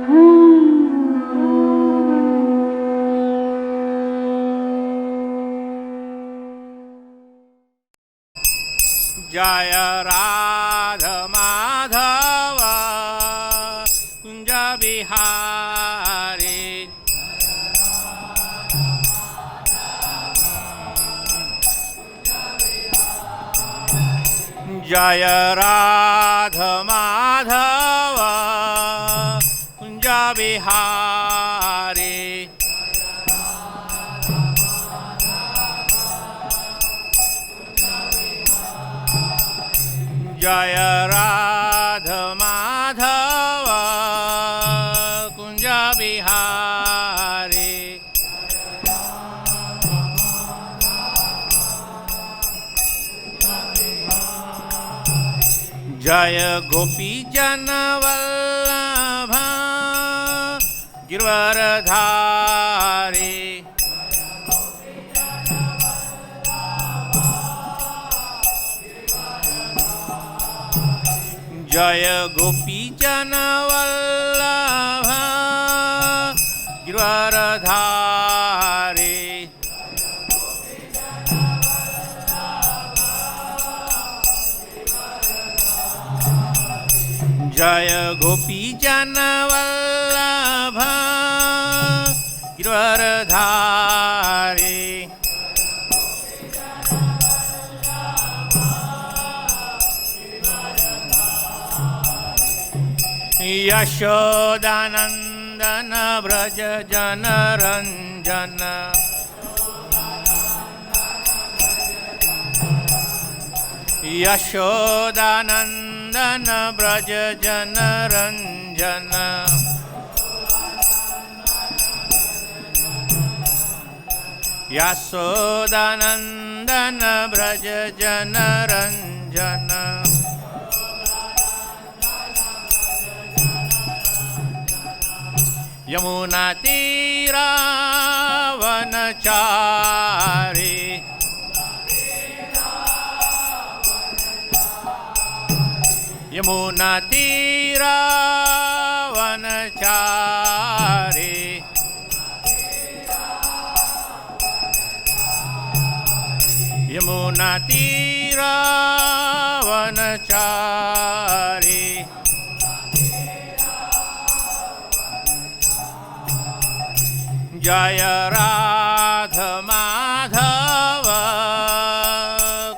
जय राधा माधव कुंज बिहारी जय राधा माधव कुंज बिहारी जय राधा माधव कुंज बिहारी जय गोपी जन वल्लभ गिरवरधारी जय गोपी जन वल्लभ गिरवरधारी जय गोपी जन वल्लभ गिरवरधारी यशोदानंदन व्रज जन रंजन यशोदानंदन व्रज जन रंजन यशोदानंदन व्रज जन रंजन यमुना तीरा वनचारी यमुना तीरा वनचारी यमुना तीरा वनचारी जय राधा माधव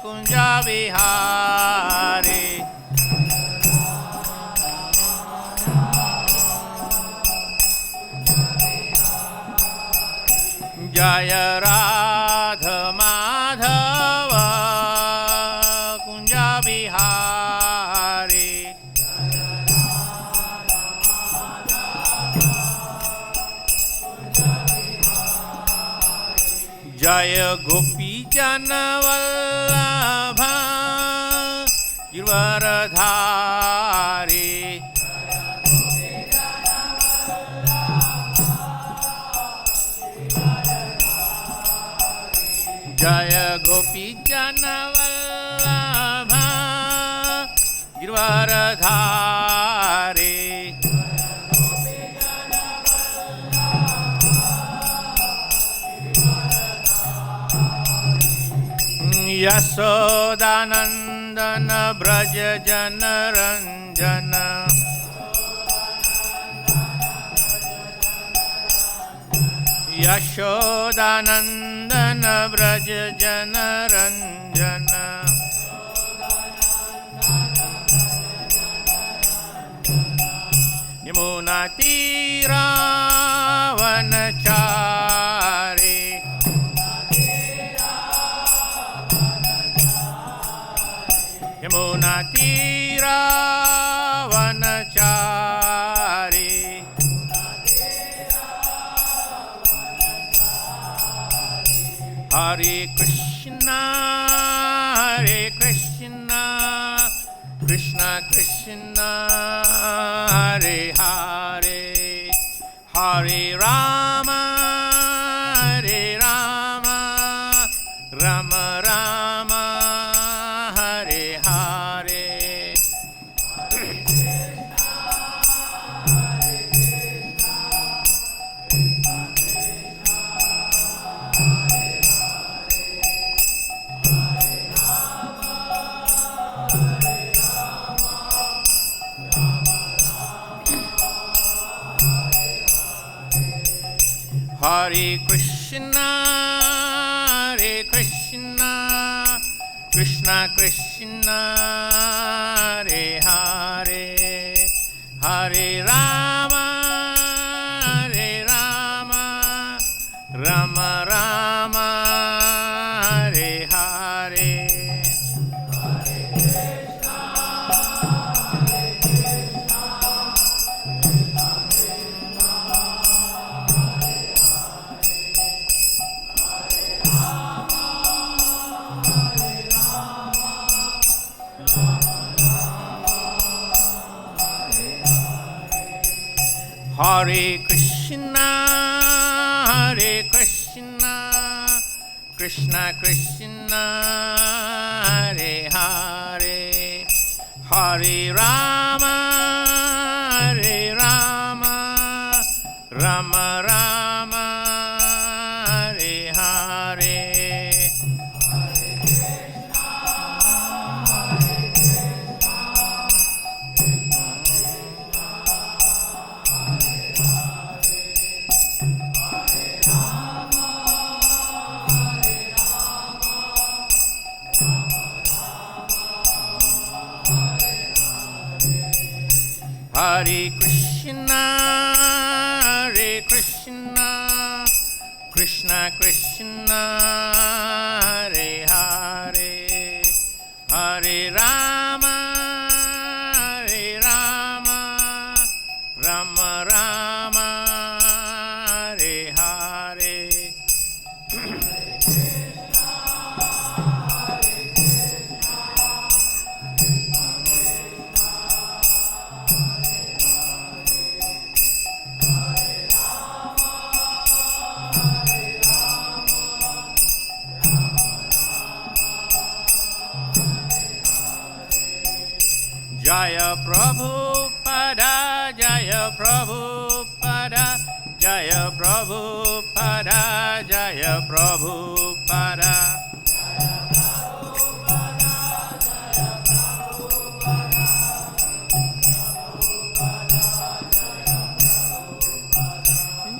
कुंज बिहारी जय राधा माधव कुंज बिहारी जय गोपी जन वल्लभ गिरवरधारी जय गोपी जन वल्लभ गिरवरधारी यशोदानंदन ब्रज जन रंजन यशोदानंदन ब्रज जन रंजन यमुना तीरा वनचारी यमुना तीरा वनचारी हरे Krishna Krishna Krishna Hare Hare Hare Ram Ram Ram Hare Hare Hare Krishna, Krishna Krishna, Hare Hare, Hare Rama, Rama Rama, Hare Hare. Hare Krishna, Krishna Krishna, Hare Hare, Hare Rama, Rama Rama, Hare Hare. Hare Krishna, Krishna Krishna, Hare Hare, Hare Rama, Rama Rama, Hare Hare. Jaya Prabhupada, Jaya Prabhupada, Jaya Prabhupada, Jaya Prabhupada.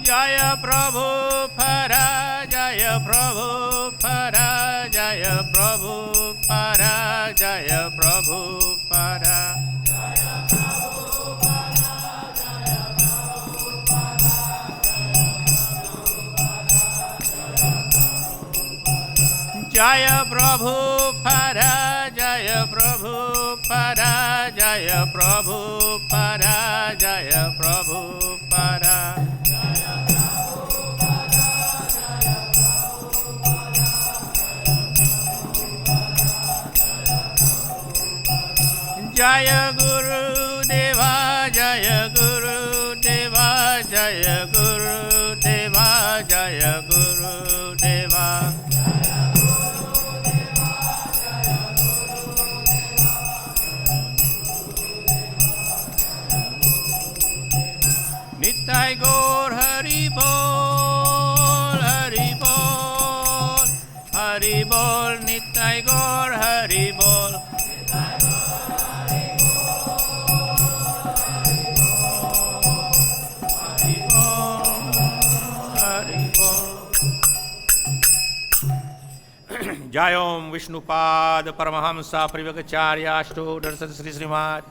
Jaya Prabhupada, Jaya Prabhupada, Jaya Prabhupada, Jaya Prabhupada. Jaya Prabhupada, Jaya Prabhupada, Jaya Prabhupada, Jaya Prabhupada. Jaya Guru Deva, Jaya Guru Deva, Jaya Guru Deva, Jaya Guru Deva. Nitai Gaur Hari Bol, Hari Bol, Hari Bol, Nitai Gaur Hari Bol. Jai Om Vishnupad Paramahamsa Parivakacharya Ashtoda Sri Srimad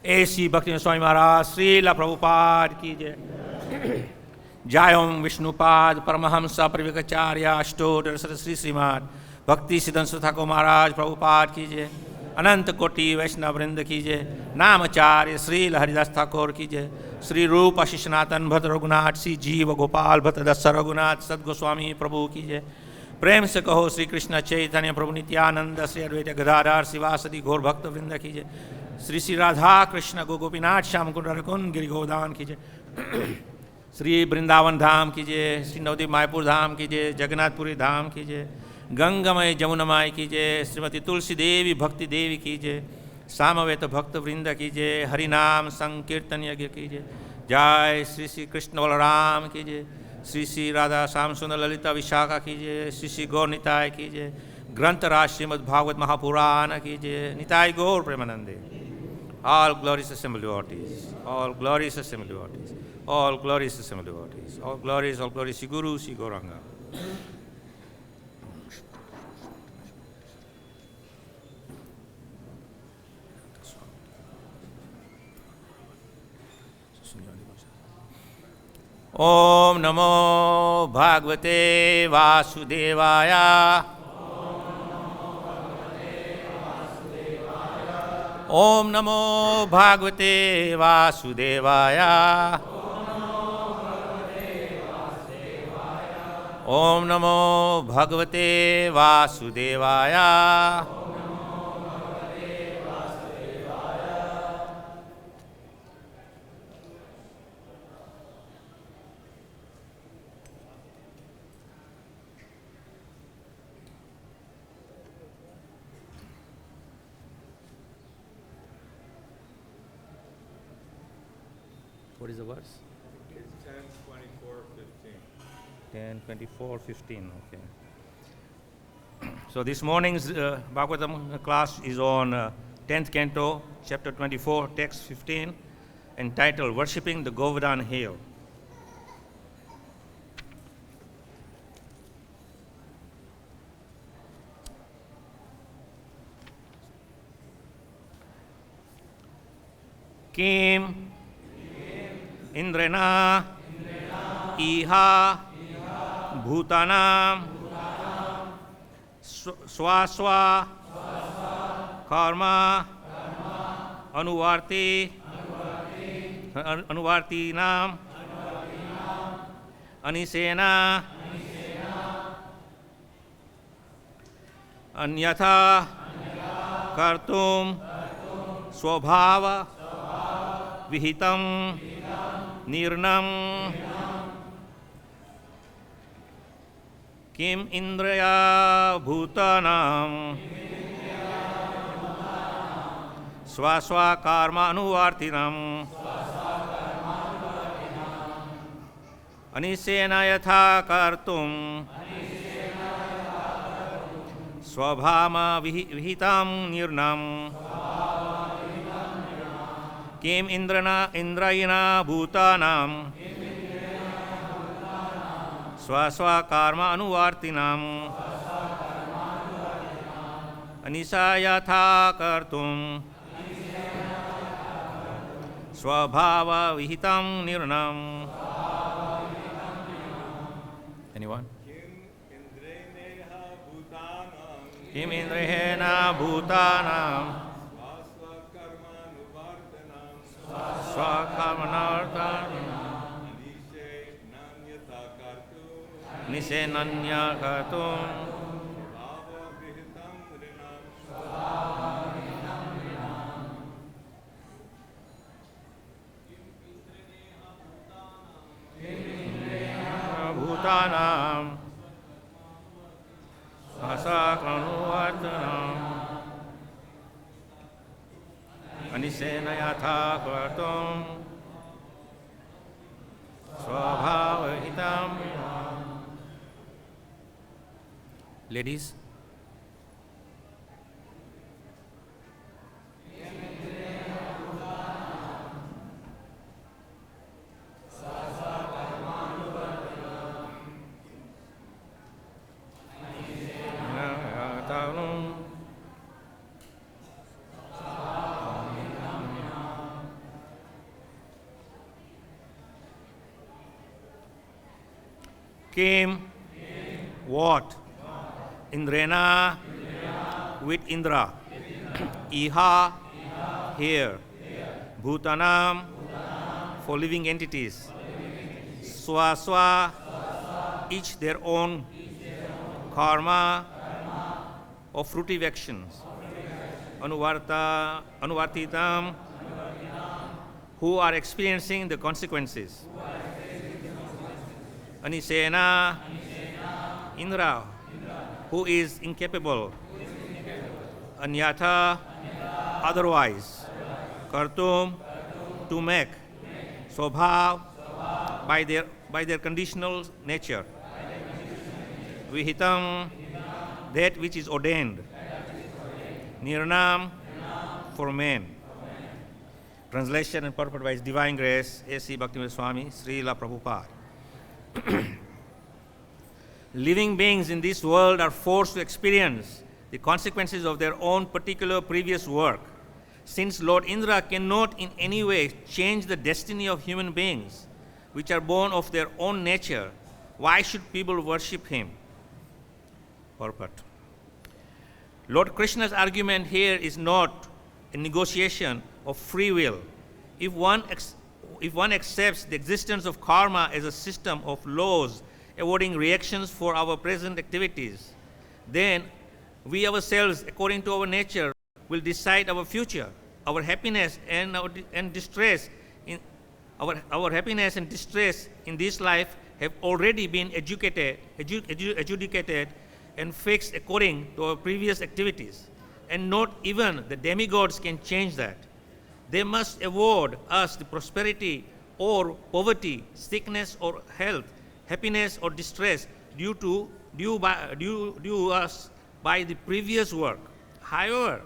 A.C. Bhakti Swami Maharaj Srila Prabhupada ki jai. Jai Om Vishnupad Paramahamsa Parivakacharya Ashtoda Sri Srimad Bhakti Siddhanta Thakur Maharaj Prabhupada ki jai. Ananta Koti Vaishnava Vrinda ki jai. Namacharya Srila Haridas Thakur ki jai. Sri Rupa Shishnatan Bhatt Raghunath Sri Jiva Gopal Bhatt Dasa Raghunath Sad Goswami Prabhu ki jai. प्रेम से कहो श्री कृष्ण चैतन्य प्रभु नित्यानंद श्री अद्वैत गदाधर शिवासदि घोर भक्त वृंद कीजिए. श्री श्री राधा कृष्ण गोपीनाथ श्याम कुंड कुंड गिरि गोदान कीजिए. श्री वृंदावन धाम कीजिए. श्री नवदीप मायपुर धाम कीजिए. जगन्नाथपुरी धाम कीजिए. गंगामय जमुनामय कीजिए. श्रीमती तुलसी देवी भक्ति देवी कीजिए. सामवेत भक्त वृंद कीजिए. हरिनाम संकीर्तन यज्ञ कीजिए. जय श्री श्री कृष्ण बलराम कीजिए. श्री श्री राधा श्याम सुंदर ललिता विशाखा कीजिए. श्री श्री गौर निताय कीजिए. ग्रंथराज श्रीमद् भागवत महापुराण कीजिए. निताय गौर प्रेमानंदे. All glorious assembly devotees, all glorious assembly devotees, All glories to Sri devotees. All glories, Sri Guru, Sri Gauranga. Om Namo Bhagavate Vasudevaya. Om Namo Bhagavate Vasudevaya. Om Namo Bhagavate Vasudevaya. What is the verse? It's 10:24:15. 10:24:15. Okay. So this morning's Bhagavatam class is on 10th canto, chapter 24, text 15, entitled Worshipping the Govardhan Hill. Kim indreṇa iha bhūtānāṁ sva-sva-karmānuvartinām anīśenā anyathā kartum svabhāva-vihitaṁ nṛṇām kim indreṇa bhūtānām sva-sva-karmānuvartinām anīśenānyathā kartum svabhāva-vihitaṁ nṛṇām kim indreṇa bhūtānām sva-sva-karmānuvartinām anīśenānyathā kartum svabhāva-vihitaṁ nṛṇām. Anyone? Kim indreṇeha bhūtānām sva-karmānuvartinām anīśenānyathā kartum bhūtānām sva-sva-karmānuvartinām anīśenānyathā kartum svabhāva-vihitaṁ. Ladies, Kim, what? indreṇa, with Indra. Iha, here. Bhūtānāṁ, for living entities. Sva-sva, each their own. Karma, of fruitive actions. Anuvartinām, who are experiencing the consequences. Anīśena, Indra, who is incapable. Anyathā, otherwise. Kartum, to make. Svabhāva, by their conditional nature. Vihitam, that which is ordained. nṛṇām, for men. Translation and purport by His Divine Grace, A.C. Bhaktivedanta Swami, Srila Prabhupada. Living beings in this world are forced to experience the consequences of their own particular previous work. Since Lord Indra cannot in any way change the destiny of human beings, which are born of their own nature, why should people worship him? Purport. Lord Krishna's argument here is not a negotiation of free will. If one accepts the existence of karma as a system of laws awarding reactions for our present activities, then we ourselves, according to our nature, will decide our future. Our happiness and distress in our happiness and distress in this life have already been adjudicated and fixed according to our previous activities, and not even the demigods can change that. They must award us the prosperity or poverty, sickness or health, happiness or distress due us by the previous work. However,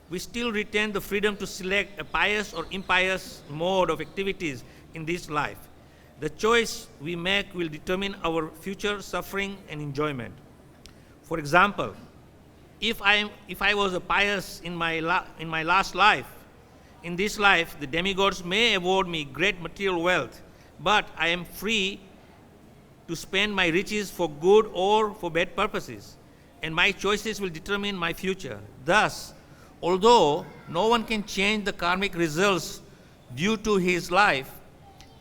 we still retain the freedom to select a pious or impious mode of activities in this life. The choice we make will determine our future suffering and enjoyment. For example, if I was a pious in my last life, in this life the demigods may award me great material wealth, but I am free to spend my riches for good or for bad purposes, and my choices will determine my future. Thus, although no one can change the karmic results due to his life,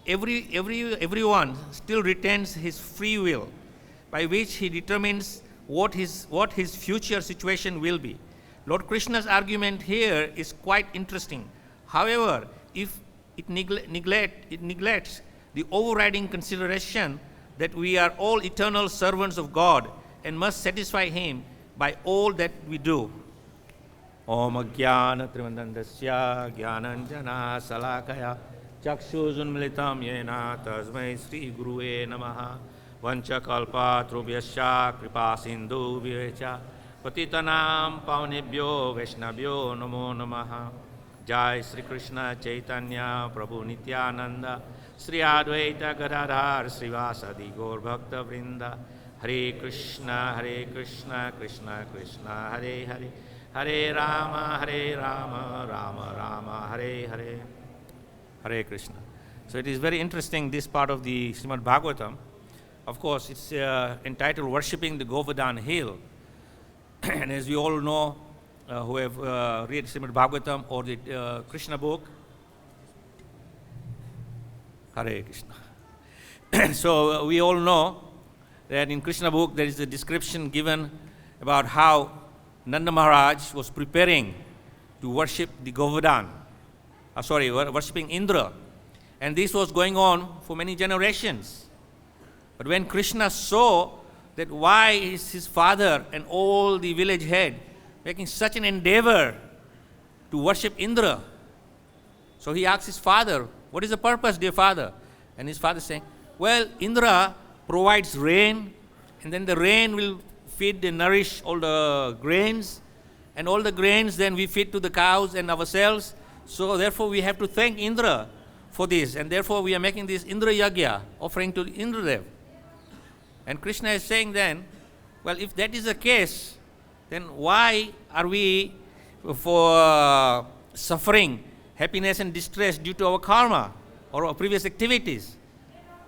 everyone still retains his free will, by which he determines what his future situation will be. Lord Krishna's argument here is quite interesting. However, if it neglects the overriding consideration that we are all eternal servants of God and must satisfy Him by all that we do. Om Ajnana Trivandandasya Jnananjana Salakaya Chakshuzunmilitam Yena Tasmai Sri Guruve Namaha Vanchakalpa Trubhyasya Kripa Sindhu Vyecha Patitanam Pavanebhyo Vaishnavyo Namo Namaha. Jai Sri Krishna Chaitanya Prabhu Nityananda Sri Advaita Gadadhar Srivasadi Gaur Bhakta Vrinda. Hare Krishna Krishna Krishna Hare Hare, Hare Rama Rama Rama Hare Hare. Hare Krishna. So it is very interesting, this part of the Srimad Bhagavatam. Of course, it's entitled Worshipping the Govardhan Hill. And as we all know, who have read Srimad Bhagavatam or the Krishna book, Hare Krishna. So we all know that in Krishna book there is a description given about how Nanda Maharaj was preparing to worship the Govardhan, worshipping Indra. And this was going on for many generations. But when Krishna saw that why is his father and all the village head making such an endeavor to worship Indra, so he asked his father, what is the purpose, dear father? And his father saying, well, Indra provides rain, and then the rain will feed and nourish all the grains, and all the grains then we feed to the cows and ourselves. So therefore we have to thank Indra for this, and therefore we are making this Indra Yagya, offering to Indradev. And Krishna is saying then, well, if that is the case, then why are we for suffering happiness and distress due to our karma or our previous activities?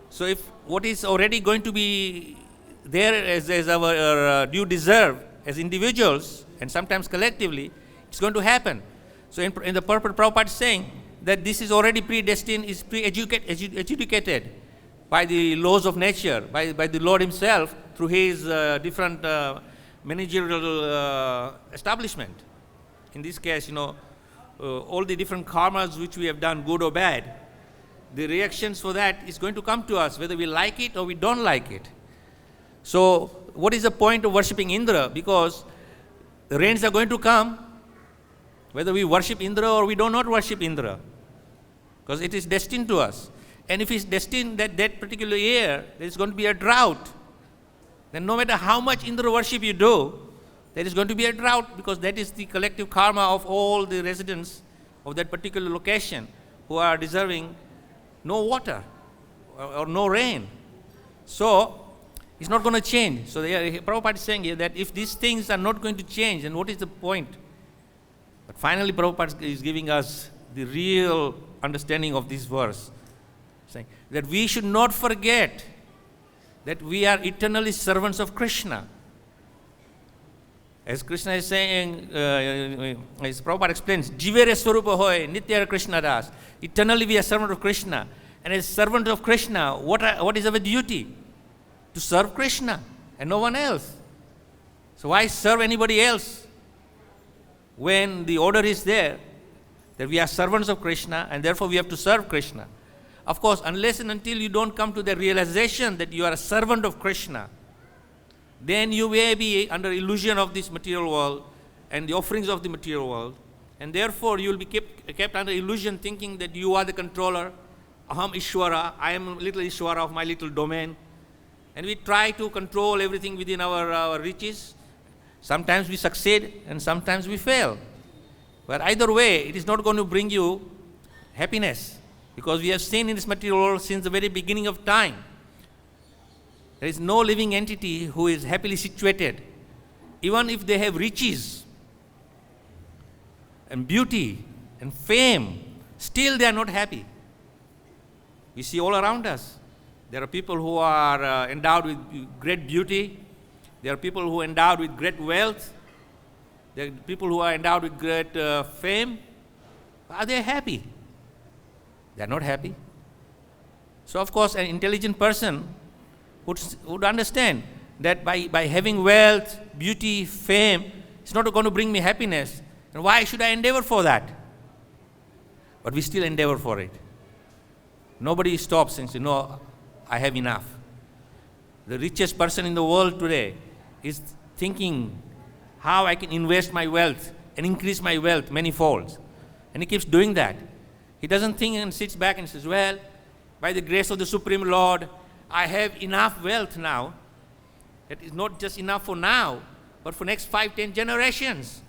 So if what is already going to be there as our due deserve as individuals and sometimes collectively, it's going to happen. So in the purport, Prabhupada is saying that this is already predestined, is adjudicated by the laws of nature, by the Lord Himself through His different managerial establishment. In this case, all the different karmas which we have done, good or bad, the reactions for that is going to come to us, whether we like it or we don't like it. So what is the point of worshipping Indra? Because the rains are going to come, whether we worship Indra or we do not worship Indra, because it is destined to us. And if it's destined that particular year, there is going to be a drought, then no matter how much Indra worship you do, there is going to be a drought, because that is the collective karma of all the residents of that particular location who are deserving no water or no rain. So, it's not going to change. So, Prabhupada is saying here that if these things are not going to change, then what is the point? But finally, Prabhupada is giving us the real understanding of this verse, saying that we should not forget that we are eternally servants of Krishna. As Krishna is saying, as Prabhupada explains, Jivere Swarupa Hoy, Nitya Krishna Das. Eternally we are servant of Krishna. And as servant of Krishna, what is our duty? To serve Krishna and no one else. So why serve anybody else when the order is there that we are servants of Krishna and therefore we have to serve Krishna? Of course, unless and until you don't come to the realization that you are a servant of Krishna, then you may be under illusion of this material world and the offerings of the material world, and therefore you will be kept under illusion thinking that you are the controller. Aham Ishwara, I am little Ishwara of my little domain. And we try to control everything within our reaches. Sometimes we succeed and sometimes we fail. But either way, it is not going to bring you happiness, because we have seen in this material world since the very beginning of time, there is no living entity who is happily situated. Even if they have riches and beauty and fame, still they are not happy. We see all around us. There are people who are endowed with great beauty. There are people who are endowed with great wealth. There are people who are endowed with great fame. Are they happy? They are not happy. So, of course, an intelligent person would understand that by having wealth, beauty, fame, it's not going to bring me happiness. And why should I endeavor for that? But we still endeavor for it. Nobody stops and says, no, I have enough. The richest person in the world today is thinking how I can invest my wealth and increase my wealth many folds. And he keeps doing that. He doesn't think and sits back and says, well, by the grace of the Supreme Lord, I have enough wealth now. It is not just enough for now, but for next 5-10 generations.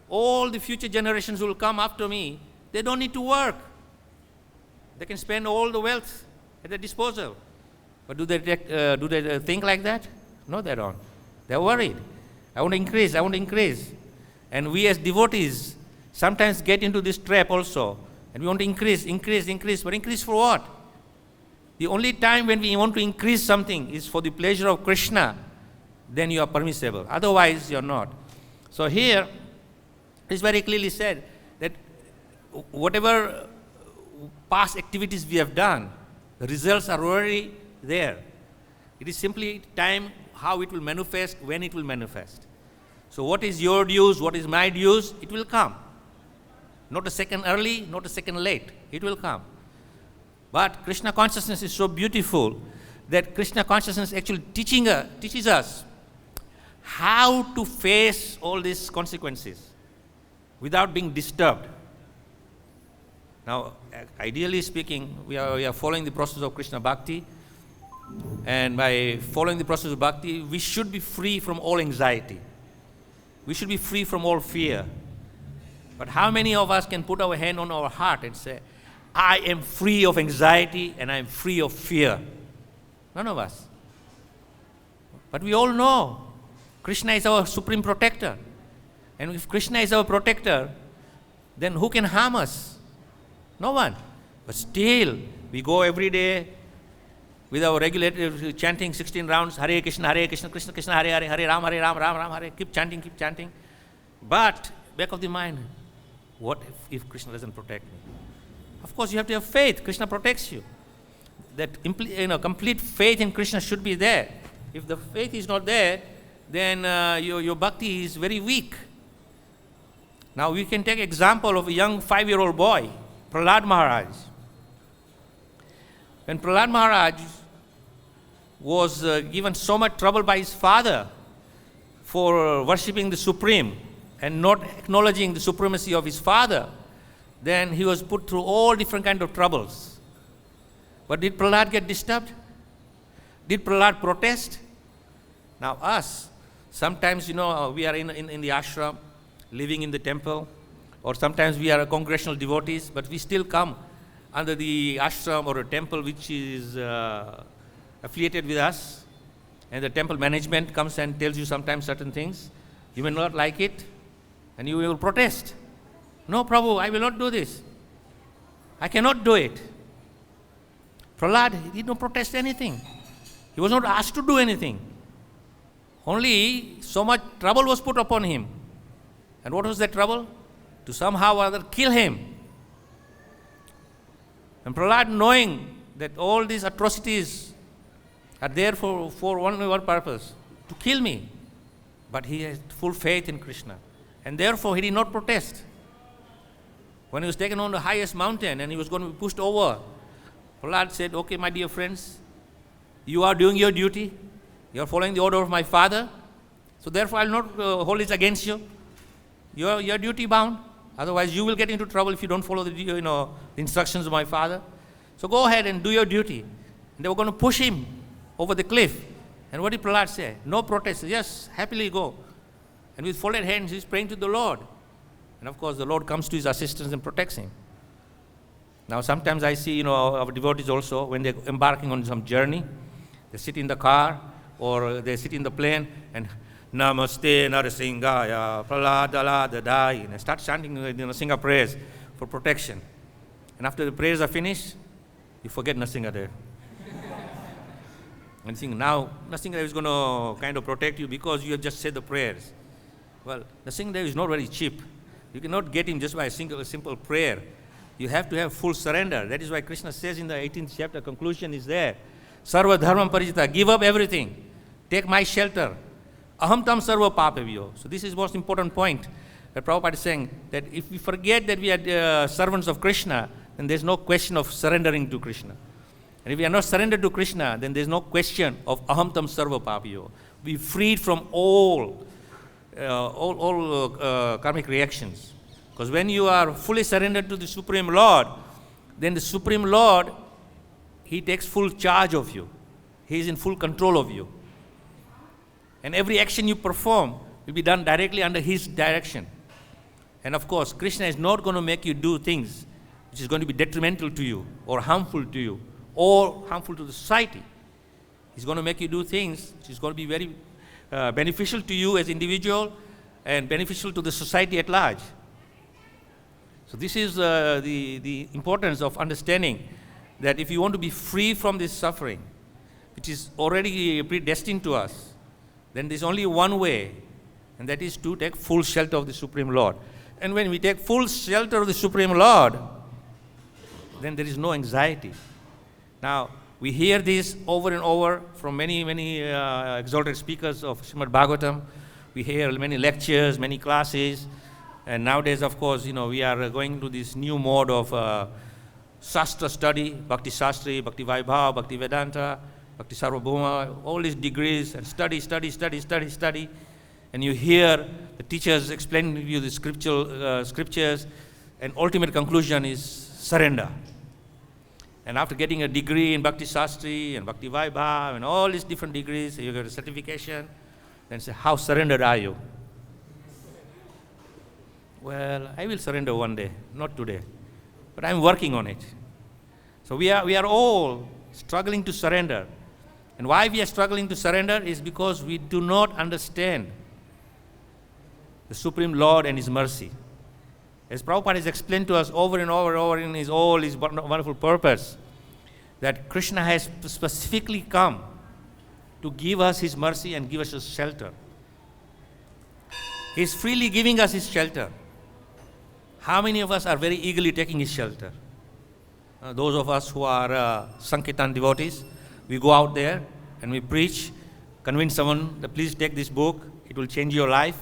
All the future generations will come after me. They don't need to work. They can spend all the wealth at their disposal. But do they think like that? No, they don't. They're worried. I want to increase, I want to increase. And we as devotees sometimes get into this trap also. And we want to increase. But increase for what? The only time when we want to increase something is for the pleasure of Krishna. Then you are permissible. Otherwise, you are not. So here, it is very clearly said that whatever past activities we have done, the results are already there. It is simply time how it will manifest, when it will manifest. So what is your dues, what is my dues, it will come. Not a second early, not a second late. It will come. But Krishna consciousness is so beautiful that Krishna consciousness actually teaches us how to face all these consequences without being disturbed. Now, ideally speaking, we are following the process of Krishna Bhakti, and by following the process of Bhakti, we should be free from all anxiety. We should be free from all fear. But how many of us can put our hand on our heart and say, I am free of anxiety and I am free of fear? None of us. But we all know Krishna is our supreme protector. And if Krishna is our protector, then who can harm us? No one. But still, we go every day with our regular chanting 16 rounds, Hare Krishna, Krishna Krishna, Hare Hare, Hare Ram, Hare. Keep chanting. But back of the mind, what if Krishna doesn't protect me? Of course, you have to have faith. Krishna protects you. That complete faith in Krishna should be there. If the faith is not there, then your bhakti is very weak. Now we can take example of a young 5-year-old boy, Prahlad Maharaj. When Prahlad Maharaj was given so much trouble by his father for worshipping the Supreme and not acknowledging the supremacy of his father, then he was put through all different kind of troubles. But did Prahlad get disturbed? Did Prahlad protest? Now us, sometimes we are in the ashram, living in the temple, or sometimes we are congregational devotees, but we still come under the ashram or a temple which is affiliated with us, and the temple management comes and tells you sometimes certain things. You may not like it, and you will protest. No, Prabhu, I will not do this. I cannot do it. Prahlad, he did not protest anything. He was not asked to do anything. Only so much trouble was put upon him. And what was that trouble? To somehow or other kill him. And Prahlad, knowing that all these atrocities are there for one purpose, to kill me. But he had full faith in Krishna. And therefore he did not protest. When he was taken on the highest mountain and he was going to be pushed over, Prahlad said, okay, my dear friends, you are doing your duty. You are following the order of my father. So therefore I will not hold it against you. You are duty bound. Otherwise you will get into trouble if you don't follow the instructions of my father. So go ahead and do your duty. And they were going to push him over the cliff. And what did Prahlad say? No protest. Yes, happily go. And with folded hands, he's praying to the Lord. And of course, the Lord comes to his assistance and protects him. Now, sometimes I see, our devotees also, when they're embarking on some journey, they sit in the car or they sit in the plane and Namaste Narasingaya Prahlad Dadai, and they start chanting Singha prayers for protection. And after the prayers are finished, you forget Narasimha there. And think now Narasimha is going to kind of protect you because you have just said the prayers. Well, Narasimha is not very cheap. You cannot get him just by a simple prayer. You have to have full surrender. That is why Krishna says in the 18th chapter, conclusion is there. Sarva dharmam parijita, give up everything. Take my shelter. Aham tam sarva papavyo. So this is most important point that Prabhupada is saying, that if we forget that we are servants of Krishna, then there's no question of surrendering to Krishna. And if we are not surrendered to Krishna, then there's no question of aham tam sarva papavyo. We freed from all karmic reactions. Because when you are fully surrendered to the Supreme Lord, then the Supreme Lord, he takes full charge of you. He is in full control of you. And every action you perform will be done directly under his direction. And of course, Krishna is not going to make you do things which is going to be detrimental to you or harmful to you or harmful to the society. He's going to make you do things which is going to be very beneficial to you as individual and beneficial to the society at large. So this is the importance of understanding that if you want to be free from this suffering, which is already predestined to us, then there's only one way, and that is to take full shelter of the Supreme Lord. And when we take full shelter of the Supreme Lord, then there is no anxiety. Now, we hear this over and over from many exalted speakers of Srimad Bhagavatam. We hear many lectures, many classes. And nowadays, of course, we are going to this new mode of Shastra study, Bhakti Shastri, Bhakti Vaibhava, Bhakti Vedanta, Bhakti Sarvabhauma, all these degrees, and study. And you hear the teachers explain to you the scriptures, and ultimate conclusion is surrender. And after getting a degree in Bhakti Shastri and Bhakti Vaibhava and all these different degrees, you get a certification, then say, how surrendered are you? Well, I will surrender one day, not today, but I'm working on it. So we are all struggling to surrender. And why we are struggling to surrender is because we do not understand the Supreme Lord and His mercy. As Prabhupada has explained to us over and over in his wonderful purpose, that Krishna has specifically come to give us His mercy and give us His shelter. He is freely giving us His shelter. How many of us are very eagerly taking His shelter? Those of us who are Sankirtan devotees, we go out there and we preach, convince someone that please take this book, it will change your life.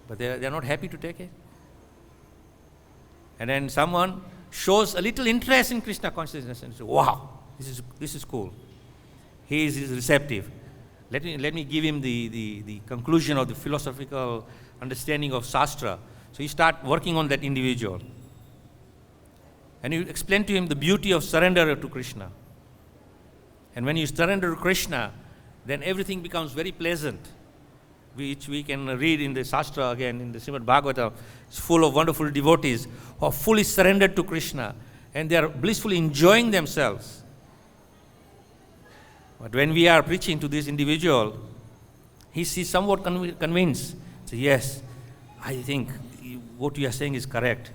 But they are not happy to take it. And then someone shows a little interest in Krishna consciousness and says, wow, this is cool. He is receptive. Let me give him the conclusion of the philosophical understanding of Shastra. So you start working on that individual. And you explain to him the beauty of surrender to Krishna. And when you surrender to Krishna, then everything becomes very pleasant. which we can read in the Shastra again, in the Srimad Bhagavatam. It's full of wonderful devotees who are fully surrendered to Krishna and they are blissfully enjoying themselves. But when we are preaching to this individual, he is somewhat convinced. So yes, I think what you are saying is correct.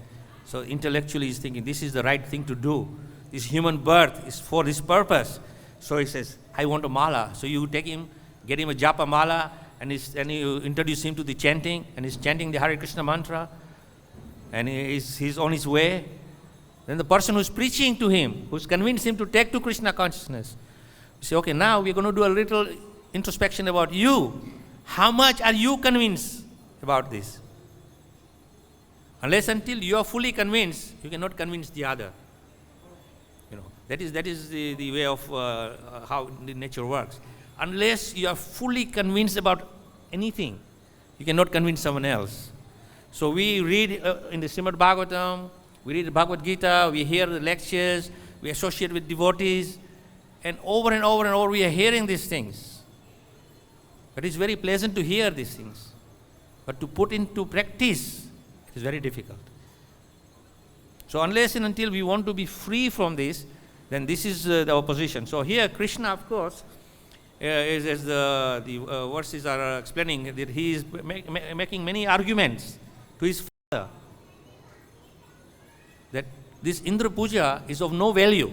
So intellectually he's thinking this is the right thing to do. This human birth is for this purpose. So he says, I want a mala. So you take him, get him a japa mala, and you introduce him to the chanting, and he's chanting the Hare Krishna mantra, and he's on his way. Then the person who's preaching to him, who's convinced him to take to Krishna consciousness, you say, okay, now we're going to do a little introspection about you. How much are you convinced about this? Unless until you are fully convinced, you cannot convince the other. That is the way of how the nature works. Unless you are fully convinced about anything, you cannot convince someone else. So we read in the Srimad Bhagavatam, we read the Bhagavad-Gita, we hear the lectures, we associate with devotees, and over we are hearing these things. But it's very pleasant to hear these things. But to put into practice, it is very difficult. So unless and until we want to be free from this, then this is our position. So here Krishna, of course, as the verses are explaining, that he is making many arguments to his father that this Indra Puja is of no value.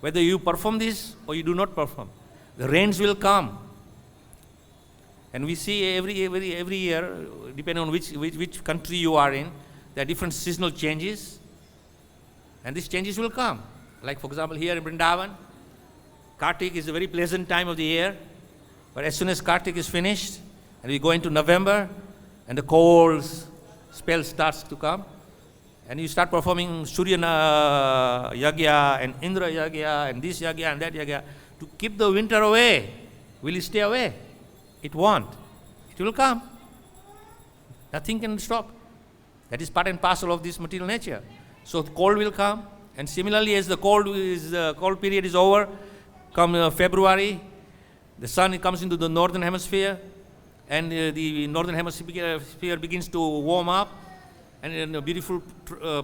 Whether you perform this or you do not perform, the rains will come. And we see every year, depending on which country you are in, there are different seasonal changes. And these changes will come. Like for example, here in Vrindavan, Kartik is a very pleasant time of the year. But as soon as Kartik is finished, and we go into November, and the cold spell starts to come, and you start performing Surya Yagya and Indra Yagya and this Yagya and that Yagya to keep the winter away. Will it stay away? It won't. It will come. Nothing can stop. That is part and parcel of this material nature. So the cold will come, and similarly as the cold period is over, come February, the sun comes into the northern hemisphere, and the northern hemisphere begins to warm up, and the beautiful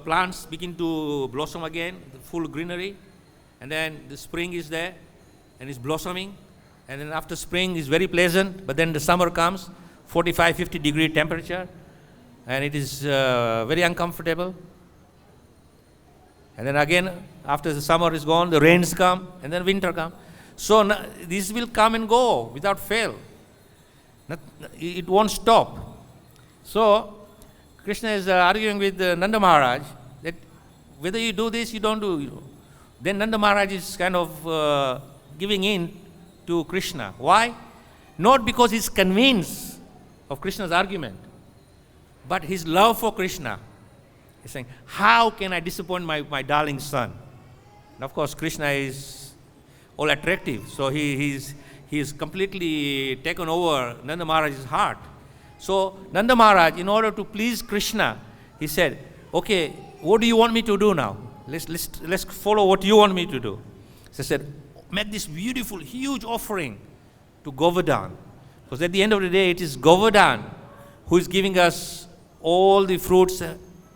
plants begin to blossom again, full greenery, and then the spring is there, and it's blossoming, and then after spring is very pleasant, but then the summer comes, 45-50 degree temperature, and it is very uncomfortable. And then again, after the summer is gone, the rains come, and then winter comes. So this will come and go without fail. It won't stop. So Krishna is arguing with Nanda Maharaj that whether you do this, you don't do. Then Nanda Maharaj is kind of giving in to Krishna. Why? Not because he's convinced of Krishna's argument, but his love for Krishna. He's saying, how can I disappoint my darling son? And of course, Krishna is all attractive. So he's completely taken over Nanda Maharaj's heart. So Nanda Maharaj, in order to please Krishna, he said, okay, what do you want me to do now? Let's follow what you want me to do. So he said, make this beautiful, huge offering to Govardhan. Because at the end of the day, it is Govardhan who is giving us all the fruits,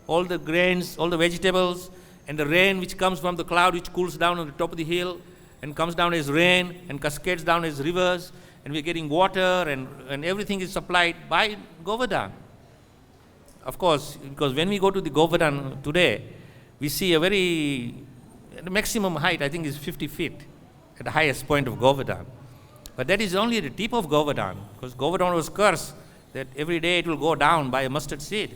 all the grains, all the vegetables, and the rain which comes from the cloud which cools down on the top of the hill and comes down as rain and cascades down as rivers, and we're getting water and everything is supplied by Govardhan. Of course, because when we go to the Govardhan today, we see the maximum height I think is 50 feet at the highest point of Govardhan. But that is only the tip of Govardhan, because Govardhan was cursed that every day it will go down by a mustard seed.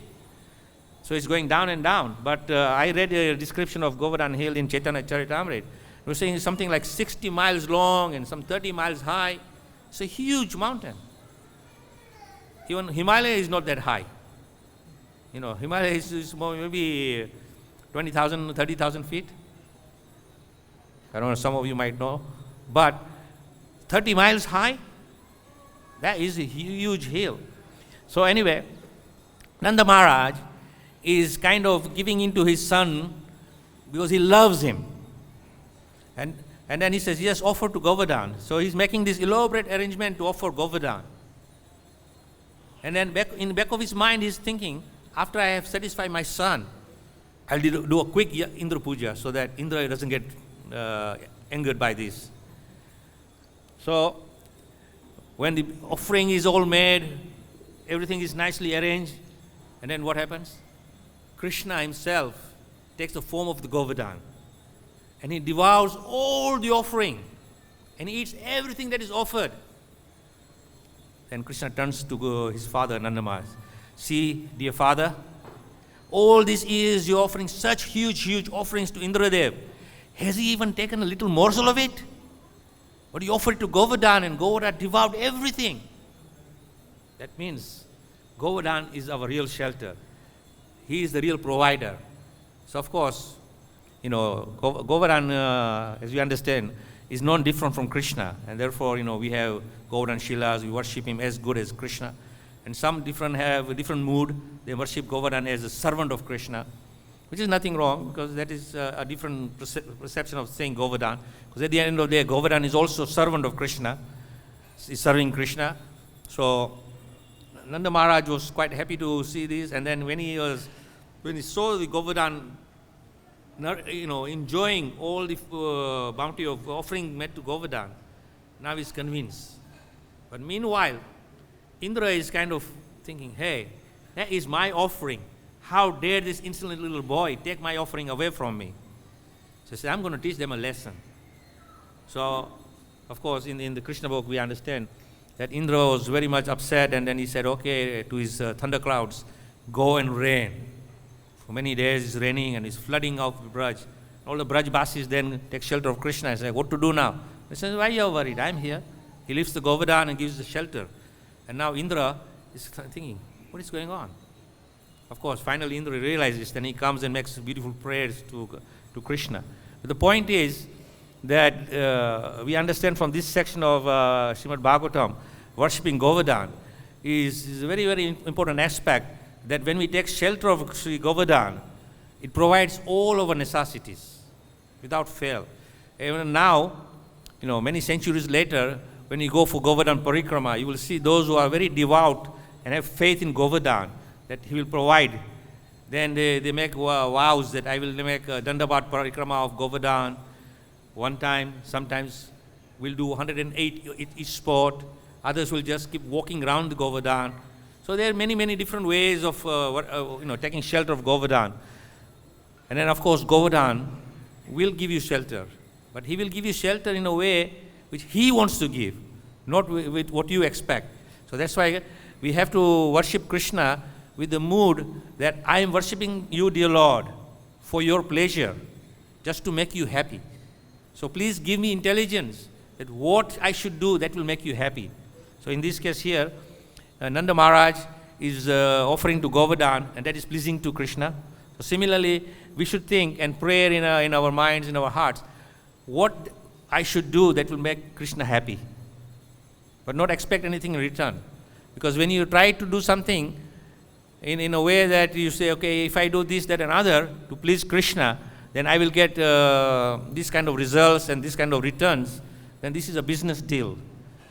So it's going down and down. But I read a description of Govardhan Hill in Chaitanya Charitamrita. It was saying something like 60 miles long and some 30 miles high. It's a huge mountain. Even Himalaya is not that high. Himalaya is more, maybe 20,000, 30,000 feet. I don't know, some of you might know. But 30 miles high, that is a huge hill. So anyway, Nanda Maharaj is kind of giving in to his son because he loves him. And then he says, yes, offer to Govardhan. So he's making this elaborate arrangement to offer Govardhan. And then in the back of his mind, he's thinking, after I have satisfied my son, I'll do a quick Indra puja so that Indra doesn't get angered by this. So when the offering is all made, everything is nicely arranged, and then what happens? Krishna himself takes the form of the Govardhan, and he devours all the offering, and he eats everything that is offered. Then Krishna turns to his father, Nanda Maharaj. See, dear father, all these years you're offering such huge offerings to Indradev. Has he even taken a little morsel of it? But you offered it to Govardhan, and Govardhan devoured everything. That means Govardhan is our real shelter. He is the real provider. So of course, Govardhan, as we understand, is not different from Krishna, and therefore, we have Govardhan Shilas, we worship him as good as Krishna. And some different have a different mood. They worship Govardhan as a servant of Krishna, which is nothing wrong, because that is a different perception of saying Govardhan. Because at the end of the day, Govardhan is also servant of Krishna, is serving Krishna. So Nanda Maharaj was quite happy to see this, and then when he saw the Govardhan, enjoying all the bounty of offering made to Govardhan, now he's convinced. But meanwhile, Indra is kind of thinking, hey, that is my offering. How dare this insolent little boy take my offering away from me? So he said, I'm going to teach them a lesson. So, of course, in the Krishna book, we understand that Indra was very much upset, and then he said, okay, to his thunderclouds, go and rain. For many days it's raining and it's flooding out the Braj. All the Brajbasis then take shelter of Krishna and say, what to do now? He says, why are you worried? I'm here. He lifts the Govardhan and gives the shelter. And now Indra is thinking, what is going on? Of course, finally Indra realizes, then he comes and makes beautiful prayers to Krishna. But the point is that we understand from this section of Srimad Bhagavatam, worshipping Govardhan is a very, very important aspect, that when we take shelter of Sri Govardhan, it provides all our necessities without fail. Even now, many centuries later, when you go for Govardhan Parikrama, you will see those who are very devout and have faith in Govardhan, that he will provide. Then they make vows that I will make a Dandavat Parikrama of Govardhan one time. Sometimes we'll do 108 each spot. Others will just keep walking around the Govardhan. So there are many, many different ways of taking shelter of Govardhan. And then, of course, Govardhan will give you shelter. But he will give you shelter in a way which he wants to give, not with what you expect. So that's why we have to worship Krishna with the mood that I am worshipping you, dear Lord, for your pleasure, just to make you happy. So please give me intelligence that what I should do that will make you happy. So in this case here, Nanda Maharaj is offering to Govardhan, and that is pleasing to Krishna. So similarly, we should think and pray in our minds, in our hearts, what I should do that will make Krishna happy, but not expect anything in return. Because when you try to do something in a way that you say, okay, if I do this, that, and other to please Krishna, then I will get this kind of results and this kind of returns, then this is a business deal.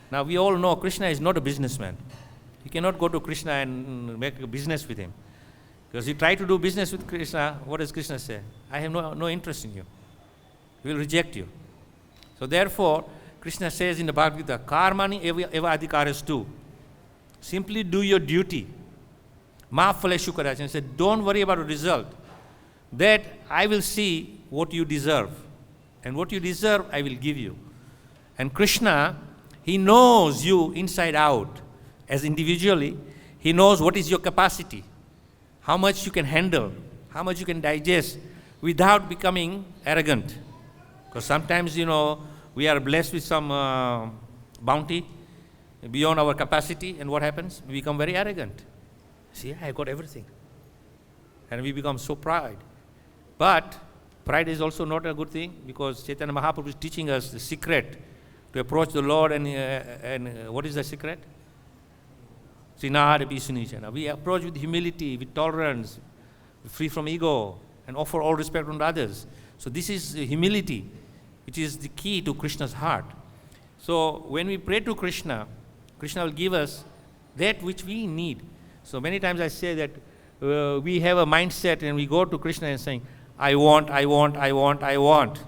Now we all know Krishna is not a businessman. You cannot go to Krishna and make a business with him. Because you try to do business with Krishna, what does Krishna say? I have no interest in you. He will reject you. So therefore, Krishna says in the Bhagavad-Gita, karmani eva adhikarastu. Simply do your duty. Ma phaleshu karach. And said, don't worry about the result. That I will see what you deserve. And what you deserve, I will give you. And Krishna, he knows you inside out. As individually, he knows what is your capacity, how much you can handle, how much you can digest without becoming arrogant. Because sometimes, we are blessed with some bounty beyond our capacity, and what happens? We become very arrogant. See, I got everything. And we become so proud. But pride is also not a good thing, because Chaitanya Mahaprabhu is teaching us the secret to approach the Lord, and what is the secret? We approach with humility, with tolerance, free from ego, and offer all respect unto others. So this is humility, which is the key to Krishna's heart. So when we pray to Krishna, Krishna will give us that which we need. So many times I say that we have a mindset and we go to Krishna and saying, I want, I want, I want, I want.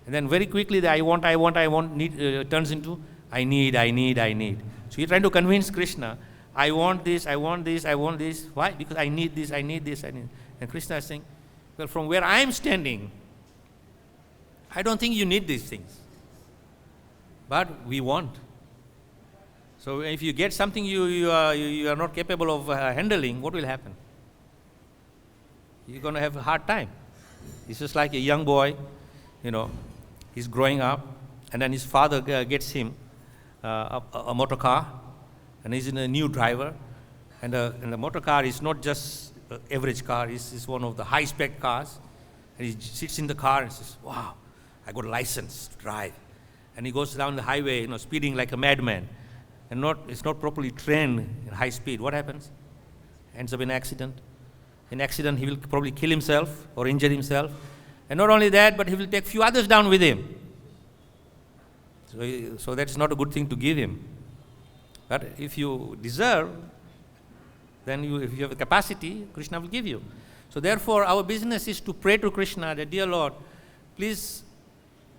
And then very quickly the I want need, turns into I need, I need, I need. So you're trying to convince Krishna, I want this, I want this, I want this. Why? Because I need this, I need this, I need. And Krishna is saying, well, from where I am standing, I don't think you need these things. But we want. So if you get something you are not capable of handling, what will happen? You're going to have a hard time. It's just like a young boy, he's growing up, and then his father gets him a motor car, and he's in a new driver, and the motor car is not just an average car, it's one of the high-spec cars, and he sits in the car and says, wow, I got a license to drive. And he goes down the highway, speeding like a madman, and it's not properly trained in high speed. What happens? Ends up in an accident. In accident, he will probably kill himself or injure himself. And not only that, but he will take few others down with him. So that's not a good thing to give him. But if you deserve, then if you have the capacity, Krishna will give you. So therefore, our business is to pray to Krishna that, dear Lord, please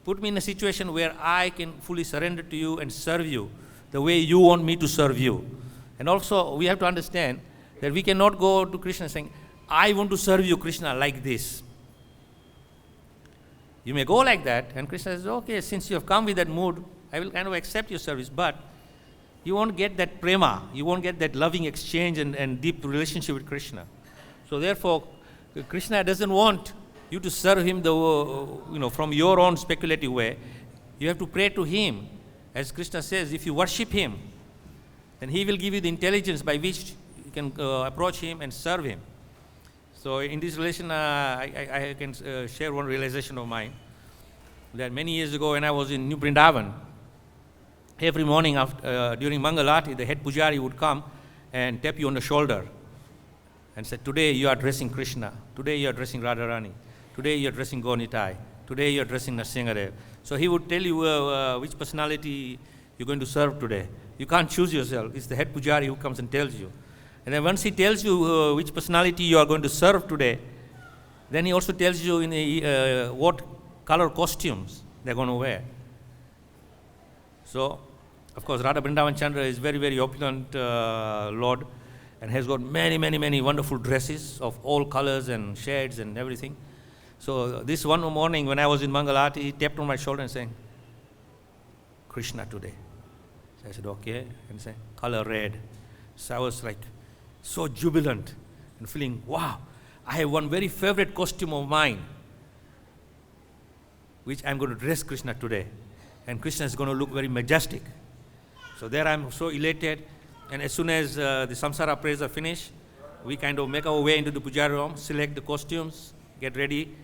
put me in a situation where I can fully surrender to you and serve you the way you want me to serve you. And also, we have to understand that we cannot go to Krishna saying, I want to serve you, Krishna, like this. You may go like that, and Krishna says, okay, since you have come with that mood, I will kind of accept your service, but you won't get that prema, you won't get that loving exchange and deep relationship with Krishna. So therefore, Krishna doesn't want you to serve him from your own speculative way. You have to pray to him. As Krishna says, if you worship him, then he will give you the intelligence by which you can approach him and serve him. So in this relation, I can share one realization of mine. That many years ago when I was in New Vrindavan, every morning during Mangalati, the head pujari would come and tap you on the shoulder and say, today you are addressing Krishna, today you are addressing Radharani, today you are addressing Gaunitai, today you are addressing Nrsimhadev. So he would tell you which personality you're going to serve today. You can't choose yourself. It's the head pujari who comes and tells you. And then once he tells you which personality you are going to serve today, then he also tells you what color costumes they're going to wear. So, of course, Radha Vrindavan Chandra is very, very opulent Lord and has got many, many, many wonderful dresses of all colors and shades and everything. So this one morning when I was in Mangalati, he tapped on my shoulder and saying, Krishna today. So I said, okay. And he said, color red. So I was like so jubilant and feeling, wow, I have one very favorite costume of mine, which I'm going to dress Krishna today. And Krishna is going to look very majestic. So there I'm so elated. And as soon as the samsara prayers are finished, we kind of make our way into the puja room, select the costumes, get ready.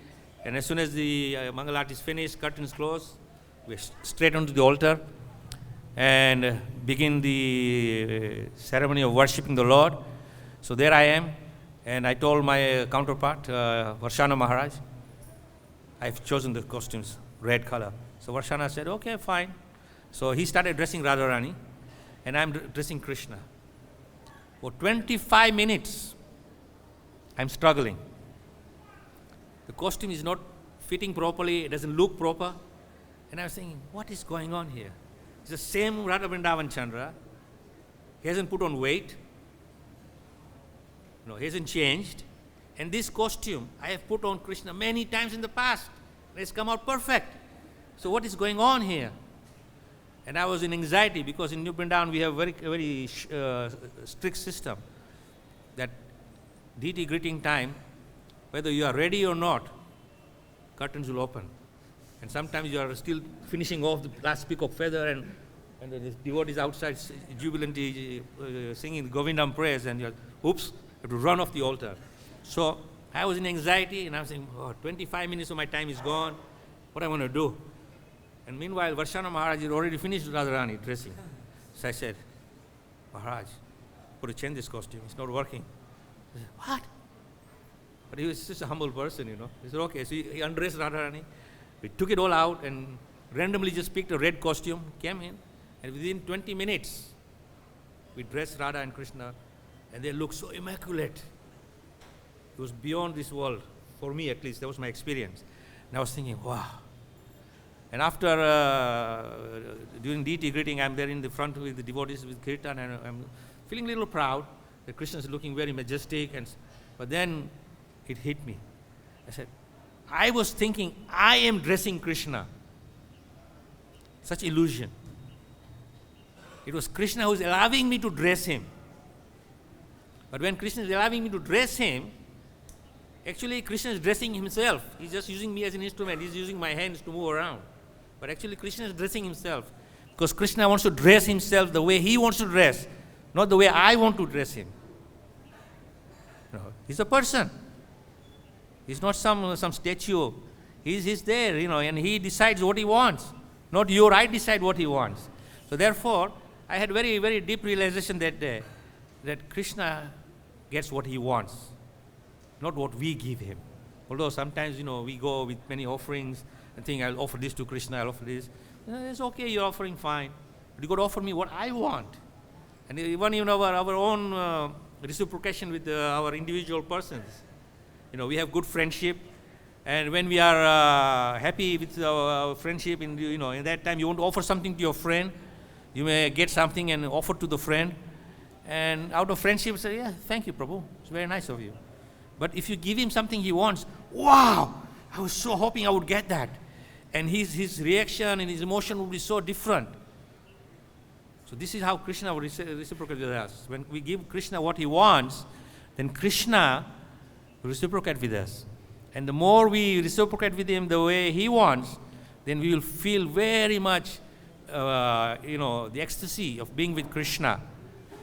And as soon as the Mangalarti is finished, curtains closed, we're straight onto the altar and begin the ceremony of worshipping the Lord. So there I am, and I told my counterpart, Varshana Maharaj, I've chosen the costumes, red color. So Varshana said, okay, fine. So he started dressing Radharani, and I'm dressing Krishna. For 25 minutes, I'm struggling. The costume is not fitting properly, it doesn't look proper. And I was thinking, what is going on here? It's the same Radha Vrindavan Chandra. He hasn't put on weight. No, he hasn't changed. And this costume, I have put on Krishna many times in the past. And it's come out perfect. So what is going on here? And I was in anxiety because in New Vrindavan we have very, very strict system that deity greeting time, whether you are ready or not, curtains will open. And sometimes you are still finishing off the last peak of feather and the devotees outside jubilantly singing the Govindam prayers and you're, oops, you have to run off the altar. So I was in anxiety and I was saying, 25 minutes of my time is gone. What am I going to do? And meanwhile, Varshana Maharaj had already finished Radharani dressing. So I said, Maharaj, got to change this costume. It's not working. He said, what? But he was just a humble person, He said, okay. So he undressed Radharani. We took it all out and randomly just picked a red costume, came in, and within 20 minutes, we dressed Radha and Krishna, and they looked so immaculate. It was beyond this world. For me, at least, that was my experience. And I was thinking, wow. And after, during deity greeting, I'm there in the front with the devotees with kirtan, and I'm feeling a little proud that Krishna is looking very majestic. But then it hit me. I said, I was thinking I am dressing Krishna. Such illusion. It was Krishna who was allowing me to dress him. But when Krishna is allowing me to dress him, actually Krishna is dressing himself. He's just using me as an instrument. He's using my hands to move around. But actually Krishna is dressing himself. Because Krishna wants to dress himself the way he wants to dress, not the way I want to dress him. No, he's a person. He's not some statue. He's there, and he decides what he wants. Not you or I decide what he wants. So therefore, I had very, very deep realization that day that Krishna gets what he wants, not what we give him. Although sometimes, we go with many offerings and think, I'll offer this to Krishna, I'll offer this. It's okay, you're offering, fine. But you got to offer me what I want. And even our own reciprocation with our individual persons. We have good friendship. And when we are happy with our friendship, in that time you want to offer something to your friend, you may get something and offer to the friend. And out of friendship, say, yeah, thank you, Prabhu. It's very nice of you. But if you give him something he wants, wow, I was so hoping I would get that. And his reaction and his emotion would be so different. So this is how Krishna will reciprocate with us. When we give Krishna what he wants, then Krishna will reciprocate with us. And the more we reciprocate with him the way he wants, then we will feel very much, the ecstasy of being with Krishna.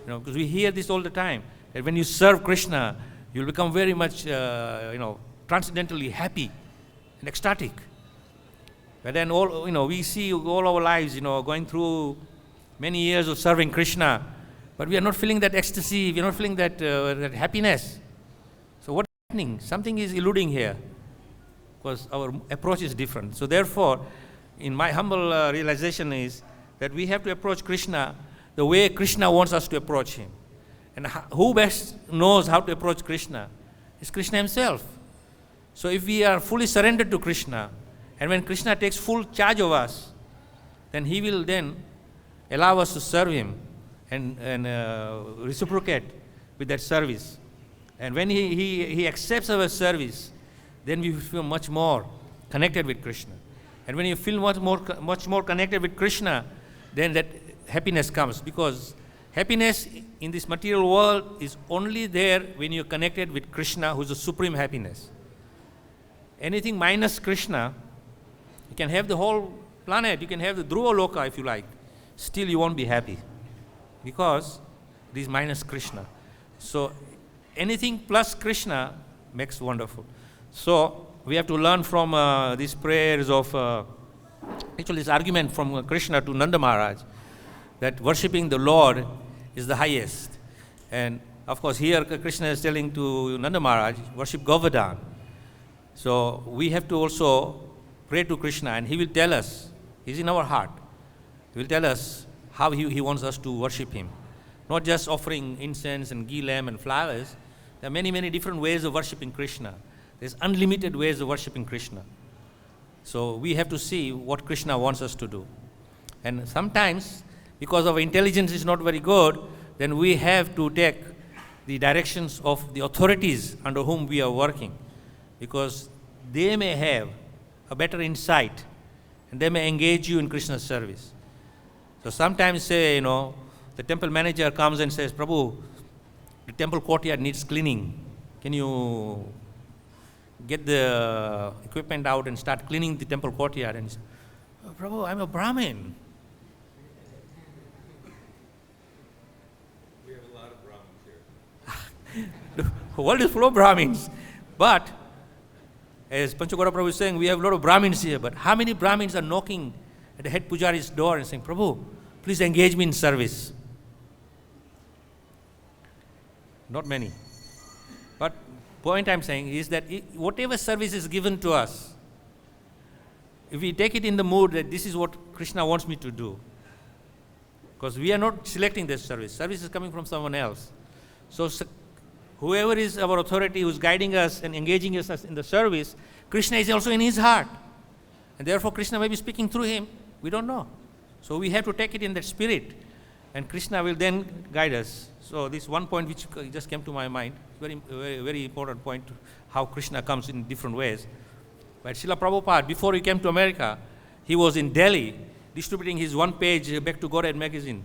Because we hear this all the time, that when you serve Krishna, you'll become very much, transcendentally happy and ecstatic. But then we see all our lives, going through many years of serving Krishna, but we are not feeling that ecstasy, we are not feeling that happiness. So what's happening? Something is eluding here, because our approach is different. So therefore, in my humble realization is that we have to approach Krishna the way Krishna wants us to approach him. And who best knows how to approach Krishna? It's Krishna himself. So if we are fully surrendered to Krishna, and when Krishna takes full charge of us, then he will then allow us to serve him and reciprocate with that service. And when he accepts our service, then we feel much more connected with Krishna. And when you feel much more connected with Krishna, then that happiness comes. Because happiness in this material world is only there when you're connected with Krishna, who's the supreme happiness. Anything minus Krishna, you can have the whole planet, you can have the Dhruva Loka if you like, still you won't be happy, because it is minus Krishna. So anything plus Krishna makes wonderful. So we have to learn from these prayers of, actually this argument from Krishna to Nanda Maharaj, that worshipping the Lord is the highest. And of course here Krishna is telling to Nanda Maharaj, worship Govardhan. So we have to also pray to Krishna, and he will tell us, he's in our heart. He will tell us how he wants us to worship him. Not just offering incense and ghee lamb and flowers. There are many, many different ways of worshipping Krishna. There's unlimited ways of worshipping Krishna. So we have to see what Krishna wants us to do. And sometimes, because our intelligence is not very good, then we have to take the directions of the authorities under whom we are working, because they may have a better insight and they may engage you in Krishna's service. So sometimes say, the temple manager comes and says, Prabhu, the temple courtyard needs cleaning. Can you get the equipment out and start cleaning the temple courtyard? And he says, oh, Prabhu, I'm a Brahmin. We have a lot of Brahmins here. The world is full of Brahmins. But, as Panchagora Prabhu is saying, we have a lot of Brahmins here. But how many Brahmins are knocking at the head pujari's door and saying, Prabhu, please engage me in service? Not many. But point I'm saying is that whatever service is given to us, if we take it in the mood that this is what Krishna wants me to do, Because we are not selecting this service. Service is coming from someone else. So whoever is our authority who is guiding us and engaging us in the service, Krishna is also in his heart. And therefore Krishna may be speaking through him. We don't know. So we have to take it in that spirit. And Krishna will then guide us. So this one point which just came to my mind, very, very, very important point, how Krishna comes in different ways. But Srila Prabhupada, before he came to America, he was in Delhi distributing his one-page Back to Godhead magazine,